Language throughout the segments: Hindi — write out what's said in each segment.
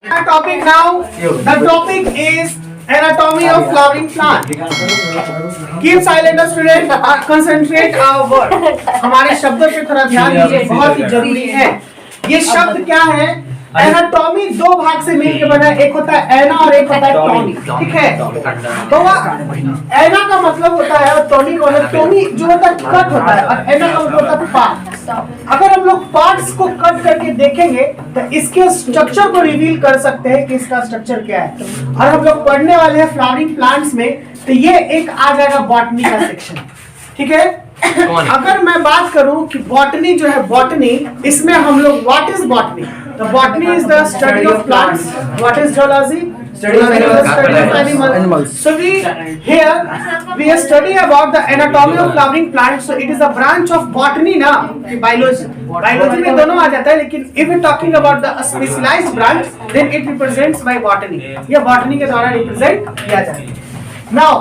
Our topic now, the topic is anatomy of flowering plant. Keep silent student, concentrate our word. हमारे शब्दों पे थोड़ा ध्यान दीजिए, बहुत ही जरूरी है। ये शब्द क्या है? एनाटॉमी दो भाग से मिलकर बना है, एक होता है एना और एक होता है टॉमी, ठीक है? तो एना का मतलब होता है और टॉमी का मतलब टॉमी जो होता है कट होता है और एना का मतलब होता है पार्ट। अगर हम लोग पार्ट्स को कट करके देखेंगे तो इसके स्ट्रक्चर को रिवील कर सकते हैं कि इसका स्ट्रक्चर क्या है। और हम लोग पढ़ने वाले हैं फ्लावरिंग प्लांट्स में, तो ये एक आ जाएगा बॉटनी का सेक्शन, ठीक है? अगर मैं बात करूं कि बॉटनी जो है, बॉटनी इसमें हम लोग व्हाट इज बॉटनी? तो botany is the study of plants. What is zoology? Study of animals. So we study about the anatomy of flowering plants. So it is a branch of botany ना, biology में दोनों आ जाता है, लेकिन if we talking about the specialized branch, then it represents by botany. यह botany के द्वारा represent किया जाता है। Now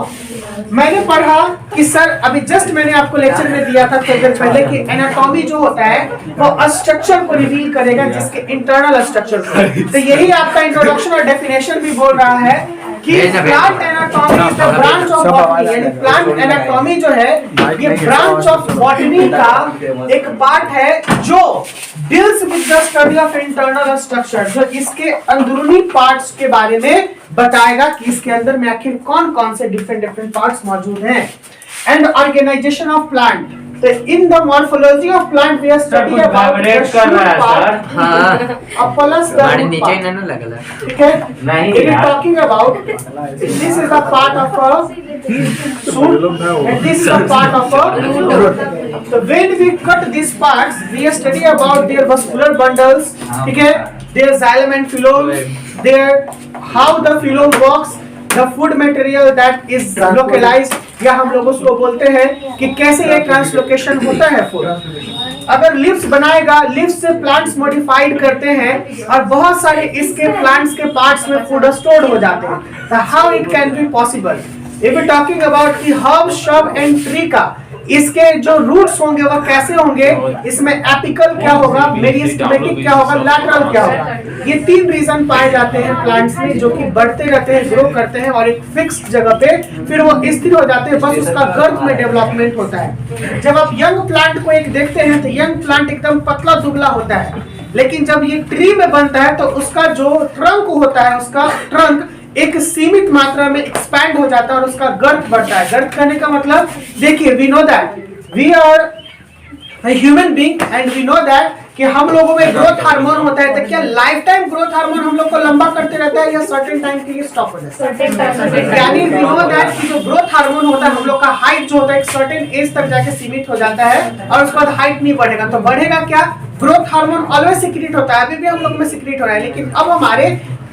मैंने पढ़ा कि सर अभी जस्ट मैंने आपको लेक्चर में दिया था थोड़ी देर पहले कि एनाटॉमी जो होता है वो स्ट्रक्चर को रिवील करेगा, जिसके इंटरनल स्ट्रक्चर को। तो यही आपका इंट्रोडक्शन और डेफिनेशन भी बोल रहा है कि plant anatomy is the branch of botany. यानी प्लांट एनाटॉमी जो है ये ब्रांच ऑफ बॉटनी का एक पार्ट है जो deals with the study of internal structure, जो इसके अंदरूनी पार्ट्स के बारे में बताएगा कि इसके अंदर में आखिर कौन कौन से डिफरेंट पार्ट्स मौजूद हैं। एंड ऑर्गेनाइजेशन ऑफ प्लांट, तो in the morphology of plant we are study about the shoot part, हां प्लस द नीचे ना लगला, ठीक है? नहीं it is talking about this is the part of a shoot and this is a part of a root. So when we cut these parts, we study about their vascular bundles, ठीक है? Their xylem and phloem, their how the phloem works, the food material that is localized, या हम लोग उसको बोलते हैं कि कैसे ये ट्रांसलोकेशन होता है फूड। अगर लिव्स बनाएगा, लिव्स से प्लांट्स मॉडिफाइड करते हैं और बहुत सारे इसके प्लांट्स के पार्ट्स में फूड स्टोर हो जाते हैं। तो how it can be possible? If we're talking about the herb, shrub and tree का, इसके जो रूट्स होंगे वो कैसे होंगे, इसमें एपिकल क्या होगा, मेरिस्टेमेटिक क्या होगा, लैटरल क्या होगा। ये तीन रीजन पाए जाते हैं प्लांट्स में, जो कि बढ़ते रहते हैं, ग्रो करते हैं और एक फिक्स जगह पे फिर वो स्थिर हो जाते हैं, बस उसका गर्थ में डेवलपमेंट होता है। जब आप यंग प्लांट को एक देखते हैं तो यंग प्लांट एकदम पतला दुबला होता है, लेकिन जब ये ट्री में बनता है तो उसका जो ट्रंक होता है, उसका ट्रंक एक सीमित मात्रा में एक्सपैंड हो जाता है और उसका गर्थ बढ़ता है। गर्थ करने का मतलब देखिए, we know that we are human being and we know that कि हम लोगों में ग्रोथ हार्मोन होता है। तो क्या लाइफ टाइम ग्रोथ हार्मोन हम लोग को लंबा करते रहता है या सर्टेन टाइम के लिए स्टॉप हो जाता है? यानी वी नो दैट कि जो ग्रोथ हार्मोन होता है, हम लोग का हाइट जो होता है एक सर्टेन एज तक जाके सीमित हो जाता है और उसके बाद हाइट नहीं बढ़ेगा। तो बढ़ेगा क्या? ग्रोथ हार्मोन ऑलवेज सीक्रेट होता है, अभी भी हम लोग में सीक्रेट हो रहा है, लेकिन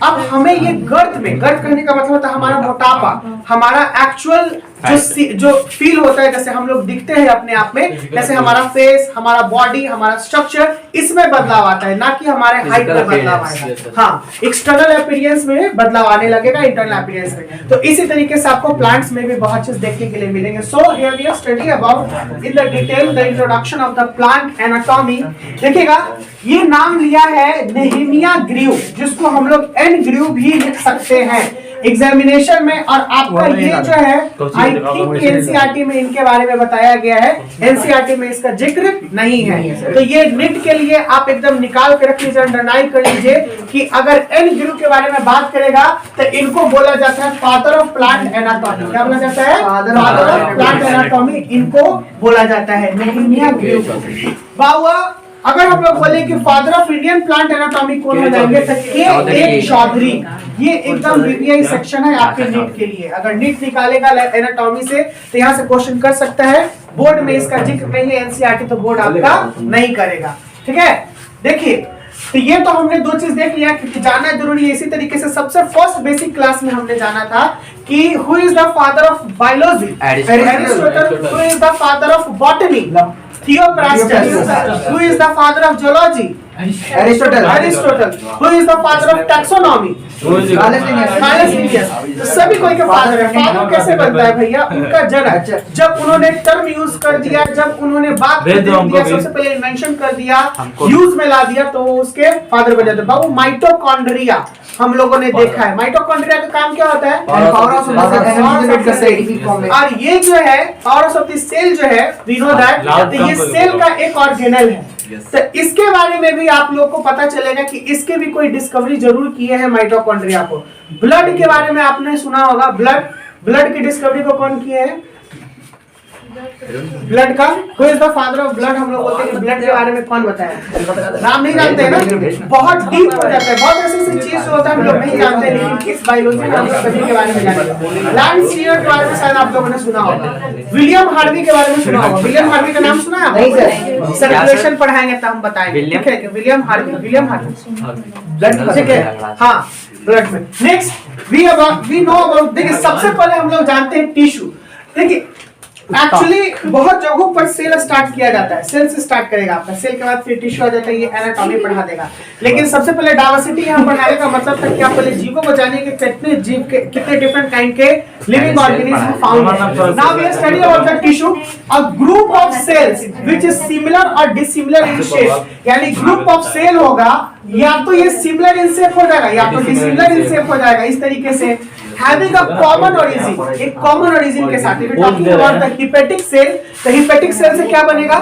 अब हमें ये गर्थ करने का मतलब होता है हमारा मोटापा, हमारा एक्चुअल जो फील होता है, जैसे हम लोग दिखते हैं अपने आप में, जैसे हमारा फेस, हमारा बॉडी, हमारा स्ट्रक्चर, इसमें बदलाव आता है, ना कि हमारे हाइट में बदलाव आएगा। हाँ, एक्सटर्नल अपीयरेंस में बदलाव आने लगेगा, इंटरनल अपीयरेंस में। तो इसी तरीके से आपको प्लांट्स में भी बहुत चीज देखने के लिए मिलेंगे। So here we are study about in the detail the introduction of the plant anatomy. देखिएगा, ये नाम लिया है नेहेमिया ग्रीव, जिसको हम लोग एन ग्रीव भी लिख सकते हैं एग्जामिनेशन में। और आपका ये जो है आई थिंक एनसीईआरटी में इनके बारे में बताया गया है, एनसीईआरटी में इसका जिक्र नहीं है। तो ये निट के लिए आप एकदम निकाल के रख लीजिए, अंडरलाइन कर लीजिए कि अगर एन ग्रीव के बारे में बात करेगा तो इनको बोला जाता है फादर ऑफ प्लांट एनाटॉमी। क्या बोला जाता है? फादर ऑफ प्लांट एनाटॉमी इनको बोला जाता है, नेहेमिया ग्रीव। बाहुआ अगर हम लोग बोले कि father of Indian plant anatomy कौन हो जाएंगे तो के चौधरी। ये एकदम बीपीआई सेक्शन है आपके नीट के लिए। अगर नीट निकालेगा एनाटॉमी से तो यहाँ से क्वेश्चन कर सकता है। बोर्ड में इसका जिक्र नहीं है, एनसीईआरटी तो बोर्ड आपका नहीं करेगा, ठीक है? देखिए, तो ये तो हमने दो चीज देख लिया कि जानना जरूरी है। इसी तरीके से सबसे फर्स्ट बेसिक क्लास में हमने जाना था कि who is the father of biology? Aristotle. Who is the father of botany? Theophrastus. Who is the father of zoology? Aristotle. Who is the father of taxonomy? Thales Linnaeus. तो सभी कोई के फादर है। फादर कैसे बनता है भैया? उनका जन्म, जब उन्होंने टर्म यूज कर दिया, जब उन्होंने बात कर दिया, सबसे पहले इन्वेंशन कर दिया, यूज में ला दिया, तो उसके फादर बन जाते। बाबू माइटोकॉन्ड्रिया हम लोगों ने देखा है। माइटोकॉन्ड्रिया का काम क्या होता है? और ये जो है पावर ऑफ द सेल जो है, वी नो दैट, तो ये सेल का एक ऑर्गेनल है। तो इसके बारे में भी आप लोग को पता चलेगा कि इसके भी कोई डिस्कवरी जरूर किए हैं माइटोकॉन्ड्रिया को। ब्लड के बारे में आपने सुना होगा, ब्लड की डिस्कवरी को कौन किए हैं? ब्लड का who is the father of blood? हम लोग बोलते हैं कि ब्लड के बारे में कौन बताया? नाम नहीं जानते हैं ना, बहुत डीप हो जाता है, बहुत ऐसी चीज होता है हम लोग नहीं जानते, लेकिन इस बायोलॉजी में हम सभी के बारे में जानेंगे। लैंड स्टीयर के बारे में शायद आप लोगों ने सुना होगा, विलियम हार्वी के बारे में सुना होगा। विलियम हार्वी का नाम सुना है? नहीं सर, सर्कुलेशन पढ़ाएंगे तो हम बताएंगे, ठीक है? विलियम हार्वी ब्लड, ठीक है, हाँ ब्लड में। नेक्स्ट वी नो अबाउट, देखिए सबसे पहले हम लोग जानते हैं टिश्यू। देखिए एक्चुअली बहुत जगहों पर सेल स्टार्ट किया जाता है, सेल से स्टार्ट करेगा आपका, सेल के बाद फिर टिश्यू आ जाता है, ये एनाटॉमी पढ़ा देगा। लेकिन सबसे पहले डाइवर्सिटी यहाँ पढ़ाने का मतलब था कि आप पहले जीवों को जानिए कि कितने जीव के, कितने डिफरेंट काइंड के लिविंग ऑर्गेनिज्म फाउंड है। Now we are study about the tissue, a group of cells which is similar और डिसिमिलर इन शेप, यानी ग्रुप ऑफ सेल होगा, या तो ये सिमिलर इन शेप हो जाएगा या तो डिसिमिलर इन शेप हो जाएगा, इस तरीके से। having a common origin, एक common origin के साथ। If we talking about the hepatic cell, तो hepatic cell से क्या बनेगा?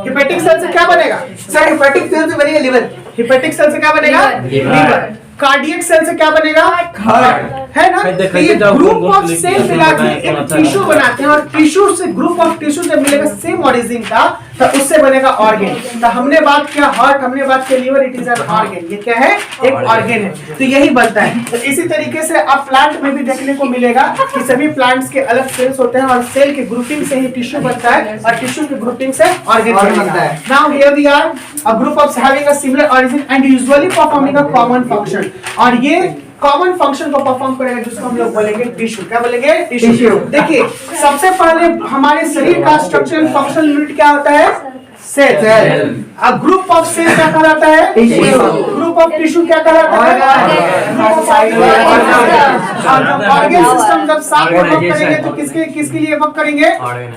hepatic cell से क्या बनेगा? सर hepatic cell से बनेगा liver, hepatic cell से क्या बनेगा? liver। कार्डियक सेल से क्या बनेगा? हार्ट, है ना? तो ये ग्रुप ऑफ सेल मिला के एक टिश्यू बनाते हैं, और टिश्यू से, ग्रुप ऑफ टिश्यू से मिलेगा सेम ओरिजिन का, तो उससे बनेगा ऑर्गन। तो हमने बात किया हार्ट, हमने बात किया liver, it is an organ. ये क्या है? एक ऑर्गन है, तो यही बनता है। तो इसी तरीके से अब प्लांट में भी देखने को मिलेगा कि सभी प्लांट्स के अलग सेल्स होते हैं, और सेल के ग्रुपिंग से ही टिश्यू बनता है, और टिश्यू के ग्रुपिंग से ऑर्गन बनता है। Now here we are a group of having a similar origin and usually performing a common function, और ये कॉमन फंक्शन को परफॉर्म करेगा जिसको हम लोग बोलेंगे टिश्यू। क्या बोलेंगे? टिश्यू। देखिए सबसे पहले हमारे शरीर का स्ट्रक्चरल फंक्शनल यूनिट क्या होता है? सेल। अब ग्रुप ऑफ सेल क्या कहलाता है? टिश्यू। ग्रुप ऑफ टिश्यू क्या कहलाता है? ऑर्गन सिस्टम जब साथ में वर्क करेंगे तो किसके लिए वर्क करेंगे?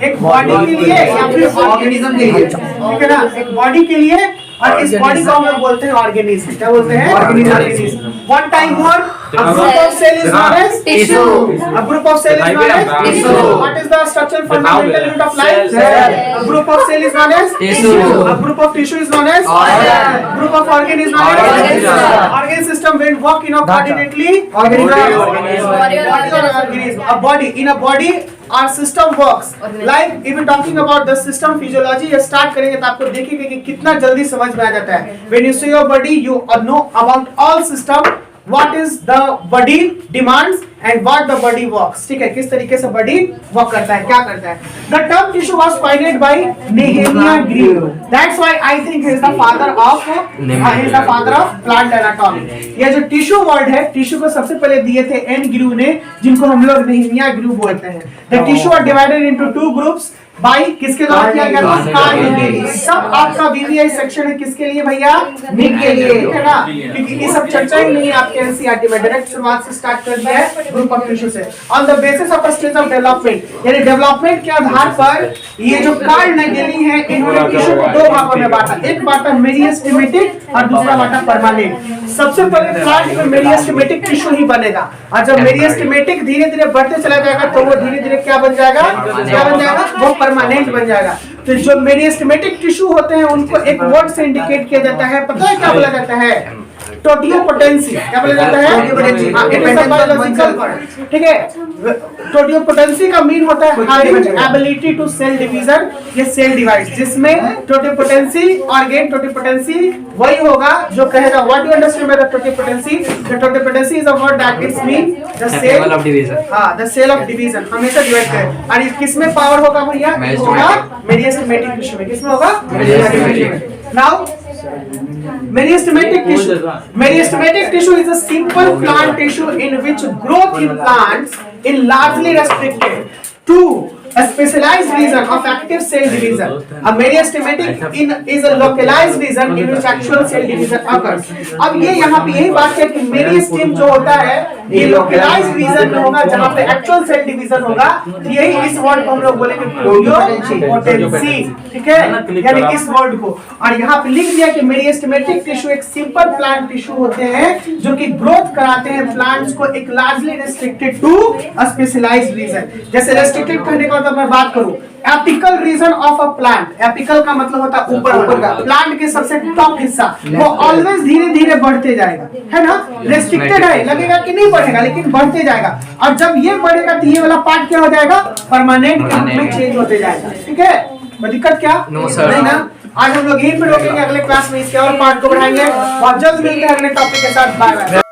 एक बॉडी के लिए या फिर ऑर्गेनिज्म के लिए, ठीक है ना? एक बॉडी के लिए, और इस बॉडी को हम लोग बोलते हैं ऑर्गेनिज्म। क्या बोलते हैं? Organism. One time more, a group of cell is known as tissue. A group of cell is known as tissue. What is the structural fundamental unit of life? Cell. A group of cell is known as tissue. A group of tissue is known as organ. Group of organ is known as organ. Organ system when work coordinately. Organism. A body, in a body our system works like if we talking about the system physiology, ये start करेंगे तो आपको देखेंगे कि कितना जल्दी समझ में आ जाता है। When you see your body, you know about all system, what is the body demands and what the body works, ठीक है? किस तरीके से बॉडी वर्क करता है, क्या करता है। The term tissue was coined by Nehemiah Greene. That's why I think he is the father of plant anatomy. ये जो टिश्यू वर्ड है, टिश्यू को सबसे पहले दिए थे एन ग्रू ने, जिनको हम लोग नेहेमिया ग्रू बोलते हैं। The tissue are divided into two groups by किसके द्वारा किया गया था? कार्डियक। सब आपका वीवीआई सेक्शन है किसके लिए भैया? निक के लिए, ठीक है ना? क्योंकि ये सब चर्चा ही नहीं है आपके एनसीईआरटी में, डायरेक्ट शुरुआत से स्टार्ट कर दिया है ग्रुप ऑफ टिश्यू से। On the basis of stage of development, यानी डेवलपमेंट के आधार पर ये जो कार्ल नेगेली है, इन्होंने टिश्यू को दो भागों में बांटा, एक बांटा मेरिस्टेमेटिक और दूसरा बांटा परमानेंट। सबसे पहले प्लांट में मेरिस्टेमेटिक टिश्यू ही बनेगा, और जब मेरिस्टेमेटिक धीरे धीरे बढ़ते चला जाएगा तो वो धीरे धीरे क्या बन जाएगा? क्या बन जाएगा? वो परमानेंट बन जाएगा। तो जो मेरिस्टेमेटिक टिश्यू होते हैं उनको एक वर्ड से इंडिकेट किया जाता है, पता है क्या बोला जाता है? टोटियोपोटेंसी। क्या बोला जाता है? ठीक है। टोटियोपोटेंसी का मीन होता है having ability to cell division, ये सेल डिवाइड, जिसमें टोटियोपोटेंसी ऑर्गेन टोटियोपोटेंसी वही होगा जो कहेगा what do you understand by the totipotency? The totipotency is a word that it's mean the cell of division. हां, द सेल ऑफ डिवीजन हमेशा डिवाइड करें। और किसमें पावर होगा भैया? होगा मेरिस्टेमेटिक टिश्यू में। किसमें होगा? मेरिस्टेमेटिक में। Now Meristematic tissue is a simple plant tissue in which growth in plants is largely restricted to specialized region of active cell division. A meristematic is a localized region in which actual cell division occurs. अब ये यहाँ पे यही बात है कि मेरिस्टेम जो होता है ये लोकलाइज्ड रीजन में होगा जहाँ पे एक्चुअल सेल डिवीजन होगा। यही इस वर्ड को हम लोग बोलेंगे प्लूरिपोटेंसी, ठीक है, यानी इस वर्ड को। और यहाँ पे लिख दिया कि मेरिस्टेमेटिक टिश्यू एक सिंपल प्लांट टिश्यू होते हैं जो कि ग्रोथ कराते हैं प्लांट्स को एक largely restricted to specialised region. जैसे रेस्ट्रिक्टेड कहने का मतलब मैं बात करूं apical region of a plant, apical का मतलब होता है ऊपर का, प्लांट के सबसे टॉप हिस्सा वो ऑलवेज धीरे धीरे बढ़ते जाएगा, है ना। रेस्ट्रिक्टेड है, लगेगा कि नहीं बढ़ेगा लेकिन बढ़ते जाएगा। और जब ये बढ़ेगा तो ये वाला पार्ट क्या हो जाएगा, परमानेंट के रूप में चेंज होते जाएगा, ठीक है। दिक्कत क्या नहीं ना। आज हम लोग यहीं पे रोकेंगे, अगले क्लास में इसके और पार्ट को बढ़ाएंगे। बहुत जल्द मिलते हैं अगले टॉपिक के साथ। Bye bye.